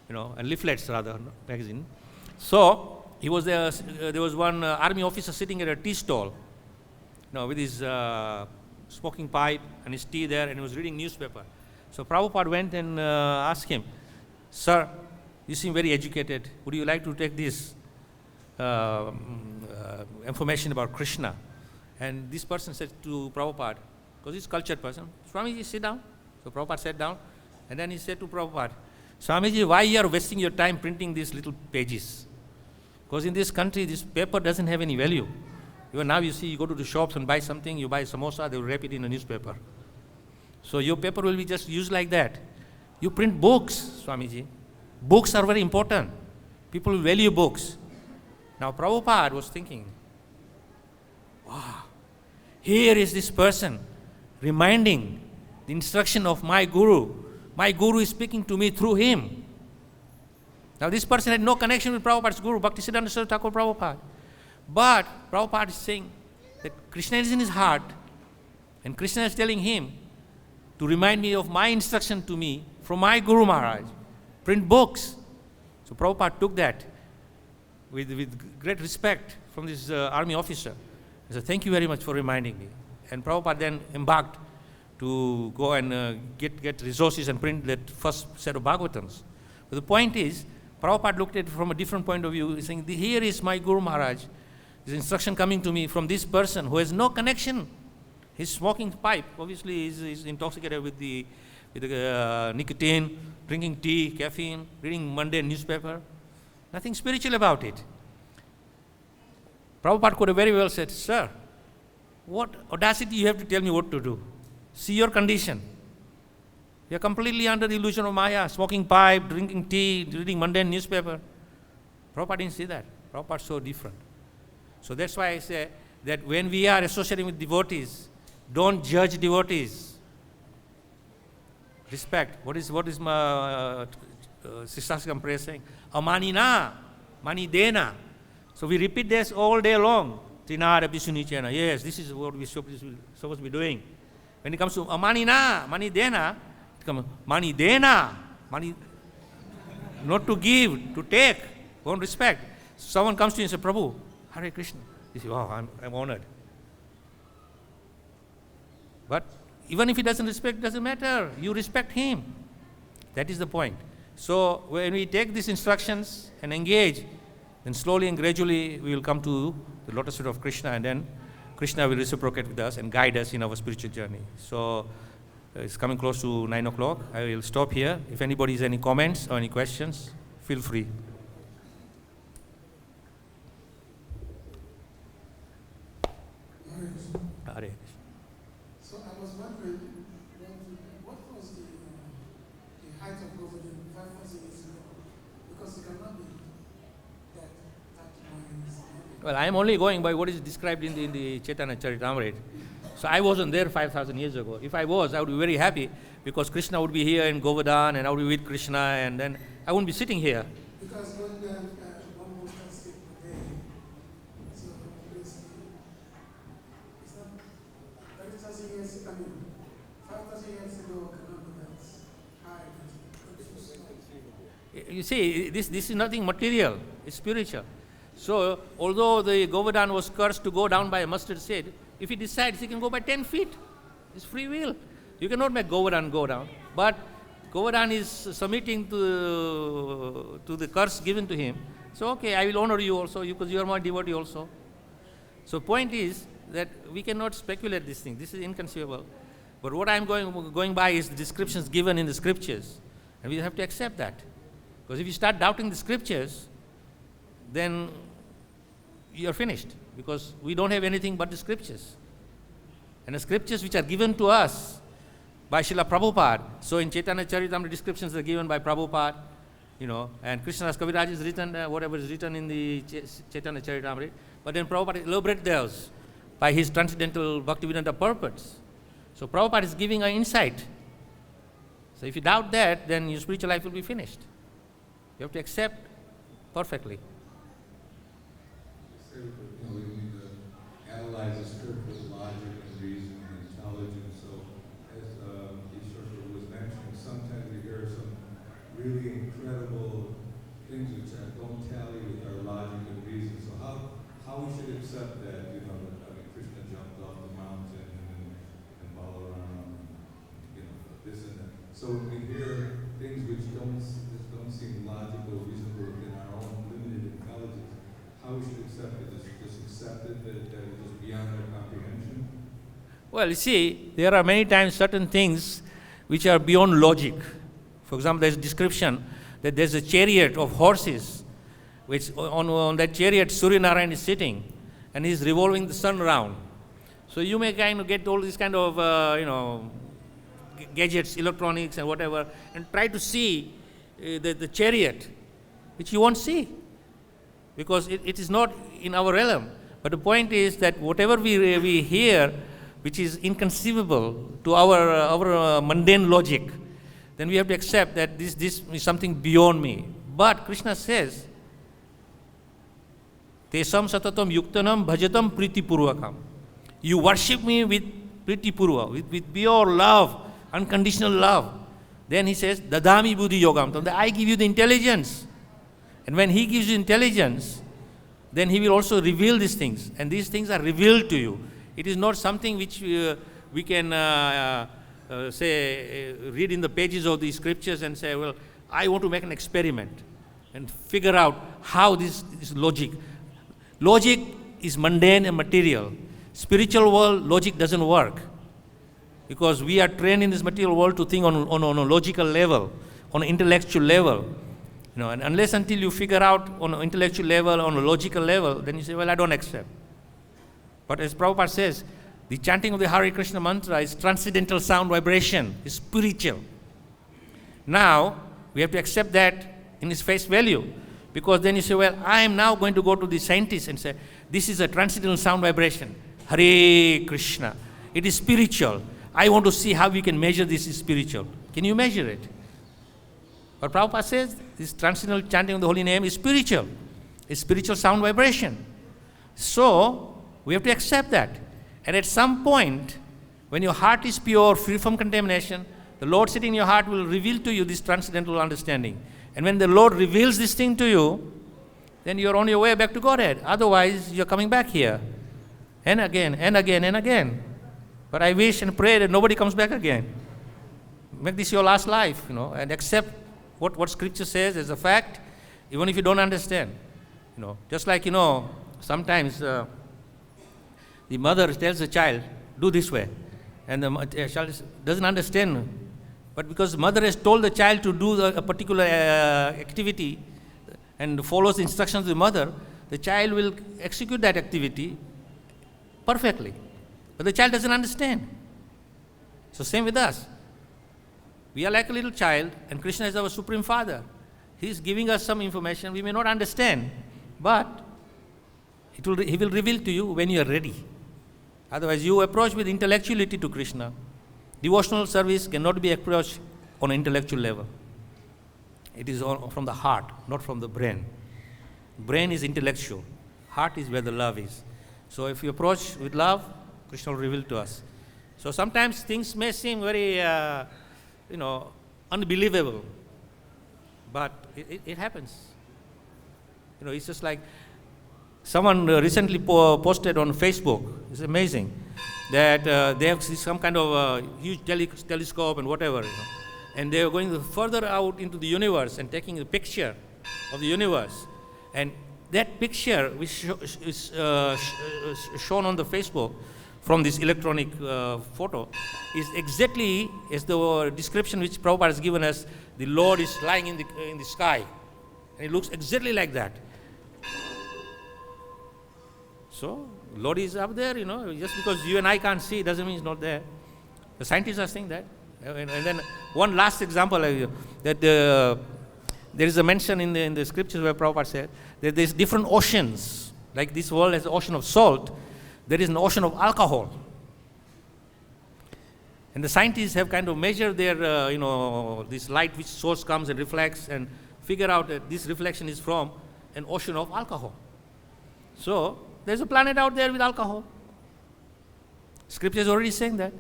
and leaflets rather, magazine. So he was there. There was one army officer sitting at a tea stall, with his smoking pipe and his tea there, and he was reading newspaper. So Prabhupada went and asked him, "Sir, you seem very educated. Would you like to take this information about Krishna?" And this person said to Prabhupada, because he's a cultured person, "Swamiji, sit down." So Prabhupada sat down, and then he said to Prabhupada, "Swamiji, why you are wasting your time printing these little pages? Because in this country, this paper doesn't have any value. Even now you see, you go to the shops and buy something, you buy samosa, they will wrap it in a newspaper. So your paper will be just used like that. You print books, Swamiji. Books are very important. People value books." Now Prabhupada was thinking, wow, here is this person reminding the instruction of my Guru. My Guru is speaking to me through him. Now this person had no connection with Prabhupada's Guru, Bhaktisiddhanta Saraswati Thakur Prabhupada. But Prabhupada is saying that Krishna is in his heart, and Krishna is telling him to remind me of my instruction to me from my Guru Maharaj. Print books. So Prabhupada took that with great respect from this army officer. He said, "Thank you very much for reminding me." And Prabhupada then embarked to go and get resources and print that first set of Bhagavatams. But the point is, Prabhupada looked at it from a different point of view, saying, here is my Guru Maharaj, this instruction coming to me from this person who has no connection. He's smoking pipe, obviously he's intoxicated with the nicotine, drinking tea, caffeine, reading mundane newspaper. Nothing spiritual about it. Prabhupada could have very well said, "Sir, what audacity you have to tell me what to do? See your condition. You are completely under the illusion of Maya, smoking pipe, drinking tea, reading mundane newspaper." Prabhupada didn't see that. Prabhupada is so different. So that's why I say that when we are associating with devotees, don't judge devotees. Respect. What is my Sisasakam prayer saying? Amanina, manidena. So we repeat this all day long. Trinara Pisunichena. Yes, this is what we're supposed to be doing. When it comes to amanina, manidena, it comes manidena, money, not to give, to take, don't respect. Someone comes to you and says, "Prabhu, Hare Krishna." You say, "Wow, I'm honored." But even if he doesn't respect, it doesn't matter. You respect him. That is the point. So when we take these instructions and engage, then slowly and gradually we will come to the lotus feet of Krishna, and then Krishna will reciprocate with us and guide us in our spiritual journey. So it's coming close to 9 o'clock. I will stop here. If anybody has any comments or any questions, feel free. Hare. So I was wondering, what was the height of Govardhan 5,000 years ago? Because it cannot be that much. Well, I am only going by what is described in the Chaitanya Charitamrita. So I wasn't there 5,000 years ago. If I was, I would be very happy, because Krishna would be here in Govardhan and I would be with Krishna, and then I wouldn't be sitting here. Because when one moves can skip a day, so basically, it's not 30,000 years, 5,000 years ago cannot be that high. You see, this is nothing material, it's spiritual. So, although the Govardhan was cursed to go down by a mustard seed, if he decides he can go by 10 feet, it's free will. You cannot make Govardhan go down. But Govardhan is submitting to the curse given to him. So, okay, I will honor you also, because you are my devotee also. So, point is that we cannot speculate this thing. This is inconceivable. But what I am going by is the descriptions given in the scriptures. And we have to accept that. Because if you start doubting the scriptures, then you are finished, because we don't have anything but the scriptures. And the scriptures which are given to us, by Srila Prabhupada. So in Chaitanya Charitamrita, descriptions are given by Prabhupada, and Krishnadas Kaviraj is written, whatever is written in the Chaitanya Charitamrita. But then Prabhupada elaborates those by his transcendental Bhaktivedanta purpose. So Prabhupada is giving an insight. So if you doubt that, then your spiritual life will be finished. You have to accept perfectly. We need to analyze the script with logic and reason and intelligence. So, as Ishwara was mentioning, sometimes we hear some really incredible things which don't tally with our logic and reason. So, how we should accept that? Krishna jumped off the mountain and Balaram, this and that. So when we hear things which don't seem logical, reasonable within our own limited intelligence, how we should accept it? Just accept it that it is beyond our comprehension? Well, you see, there are many times certain things which are beyond logic. For example, there's a description that there's a chariot of horses, which on that chariot Suryanarayan is sitting, and he's revolving the sun around. So you may kind of get all these kind of, gadgets, electronics and whatever, and try to see the chariot, which you won't see, because it is not in our realm. But the point is that whatever we hear, which is inconceivable to our mundane logic, then we have to accept that this is something beyond me. But Krishna says, Tesam satatam yuktanam bhajatam pritipurvakam. You worship me with pritipurva, with pure love, unconditional love. Then he says, Dadami buddhi yogam. So I give you the intelligence. And when he gives you intelligence, then he will also reveal these things. And these things are revealed to you. It is not something which we can read in the pages of the scriptures and say, well, I want to make an experiment and figure out how this logic. Logic is mundane and material. Spiritual world, logic doesn't work. Because we are trained in this material world to think on a logical level, on an intellectual level. And unless until you figure out on an intellectual level, on a logical level, then you say, well, I don't accept. But as Prabhupada says, the chanting of the Hare Krishna mantra is transcendental sound vibration, is spiritual. Now, we have to accept that in its face value. Because then you say, well, I am now going to go to the scientist and say, this is a transcendental sound vibration, Hare Krishna. It is spiritual. I want to see how we can measure this is spiritual. Can you measure it? But Prabhupada says, this transcendental chanting of the holy name is spiritual. It's spiritual sound vibration. So, we have to accept that. And at some point, when your heart is pure, free from contamination, the Lord sitting in your heart will reveal to you this transcendental understanding. And when the Lord reveals this thing to you, then you're on your way back to Godhead. Otherwise, you're coming back here. And again, and again, and again. But I wish and pray that nobody comes back again. Make this your last life, and accept what Scripture says as a fact, even if you don't understand. Just like, sometimes the mother tells the child, do this way. And the child doesn't understand. But because the mother has told the child to do a particular activity and follows the instructions of the mother, the child will execute that activity perfectly. But the child doesn't understand. So same with us. We are like a little child, and Krishna is our Supreme Father. He is giving us some information we may not understand, but He will reveal to you when you are ready. Otherwise, you approach with intellectuality to Krishna. Devotional service cannot be approached on an intellectual level. It is from the heart, not from the brain. Brain is intellectual. Heart is where the love is. So if you approach with love, Krishna will reveal to us. So sometimes things may seem very, unbelievable, but it happens. It's just like someone recently posted on Facebook. It's amazing that they have some kind of huge telescope and whatever, and they are going further out into the universe and taking a picture of the universe, and that picture which is shown on the Facebook from this electronic photo is exactly as the description which Prabhupada has given us. The Lord is lying in the sky, and it looks exactly like that. So, Lord is up there, just because you and I can't see doesn't mean He's not there. The scientists are saying that. And then one last example, that there is a mention in the scriptures where Prabhupada said that there's different oceans. Like this world has an ocean of salt, there is an ocean of alcohol. And the scientists have kind of measured their, this light which source comes and reflects, and figure out that this reflection is from an ocean of alcohol. So there's a planet out there with alcohol. Scripture is already saying that.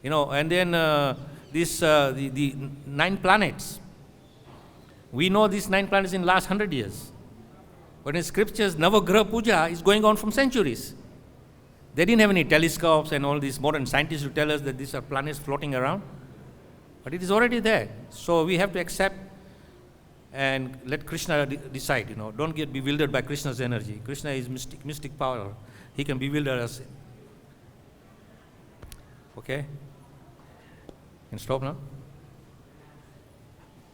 And then the 9 planets. We know these 9 planets in the last 100 years. But in scriptures, Navagraha Puja is going on from centuries. They didn't have any telescopes and all these modern scientists to tell us that these are planets floating around. But it is already there. So we have to accept and let Krishna decide. Don't get bewildered by Krishna's energy. Krishna is mystic power. He can bewilder us. Okay? Can stop now?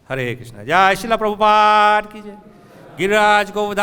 Hare Krishna. Jai Srila Prabhupada ki jai. Giriraj Govardhan.